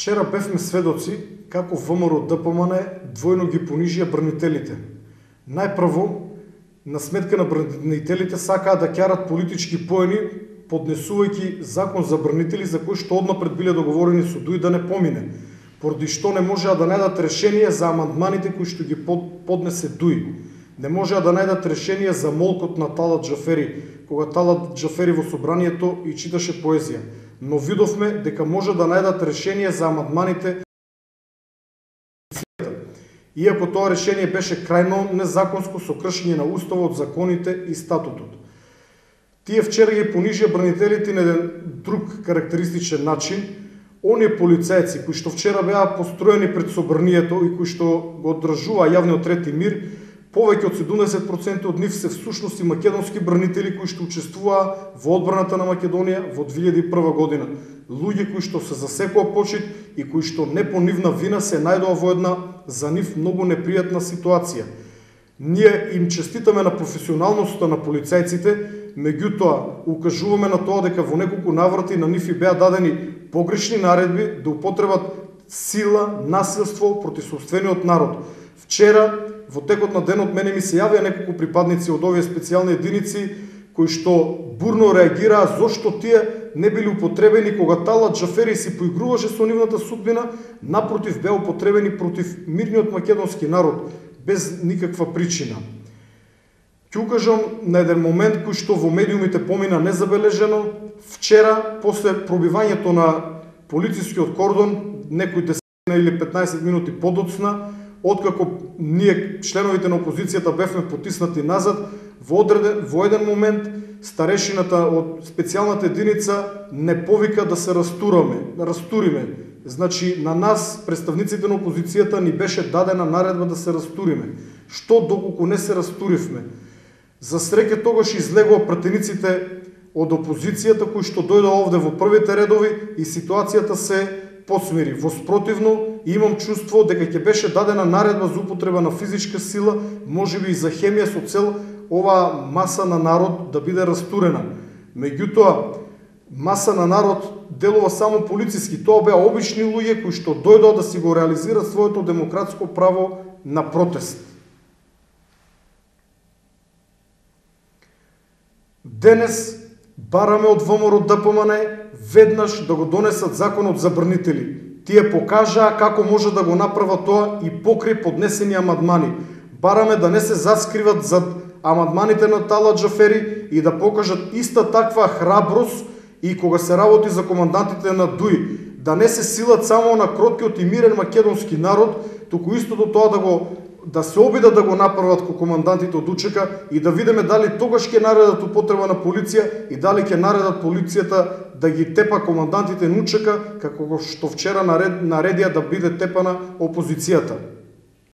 Вчера бевме сведоци како ВМРО ДПМН двојно ги понижија бранителите. Најпрво, на сметка на бранителите сакаа да ќарат политички поени, поднесувајќи закон за бранители за кој што однапред биле договорени со ДУИ да не помине, поради што не можеа да најдат решение за амандманите кои што ги поднесе ДУИ. Не можеа да најдат решение за молкот на Талат Џафери, кога Талат Џафери во собранието и читаше поезија. Но видовме дека може да најдат решение за амандманите, иако тоа решение беше крајно незаконско со кршење на уставот, законите и статутот. Тие вчера ги понижија бранителите на еден друг карактеристичен начин. Оние полицајци кои што вчера беа построени пред собранието и кои што го одржуваа јавниот ред и мир, повеќе од 70% од нив се всушност и македонски бранители кои што учествуваа во одбраната на Македонија во 2001 година. Луѓе кои што се засекоа почит и кои што не по нивна вина се најдоа во една за нив многу непријатна ситуација. Ние им честитаме на професионалноста на полицајците, меѓутоа укажуваме на тоа дека во неколку наврати на нив и беа дадени погрешни наредби да употребат сила, насилство против сопствениот народ. Вчера во текот на денот мене ми се јавија неколку припадници од овие специјални единици кои што бурно реагираа зошто тие не били употребени кога Талат Џафери си поигруваше со нивната судбина, напротив беа употребени против мирниот македонски народ без никаква причина. Ќе укажам на еден момент кој што во медиумите помина незабележено. Вчера, после пробивањето на полицискиот кордон, некои 10 или 15 минути подоцна, откако ние, членовите на опозицијата, бевме потиснати назад, во еден момент старешината од специјалната единица не повика да се растуриме. Значи, на нас, представниците на опозицијата, ни беше дадена наредба да се растуриме. Што доколку не се растуривме? За среќа тогаш излегува пратениците од опозицијата кои што дојдоа овде во првите редови и ситуацијата се посмири. Воспротивно, имам чувство дека ќе беше дадена наредба за употреба на физичка сила, можеби и за хемија со цел оваа маса на народ да биде растурена. Меѓутоа, маса на народ делува само полициски. Тоа беа обични луѓе кои што дојдоа да си го реализираат своето демократско право на протест. Денес бараме од ВМРО ДПМН веднаш да го донесат законот за бранители. Тие покажаа како може да го направат тоа и покрај поднесени амандмани. Бараме да не се заскриват зад амандманите на Талат Џафери и да покажат иста таква храброст и кога се работи за командантите на ДУИ. Да не се силат само на кроткиот и мирен македонски народ, туку истото тоа да се обидат да го направат ко командантите од УЧК и да видиме дали тогаш ќе наредат употреба на полиција и дали ќе наредат полицијата да ги тепа командантите на УЧК како што вчера наредија да биде тепана опозицијата.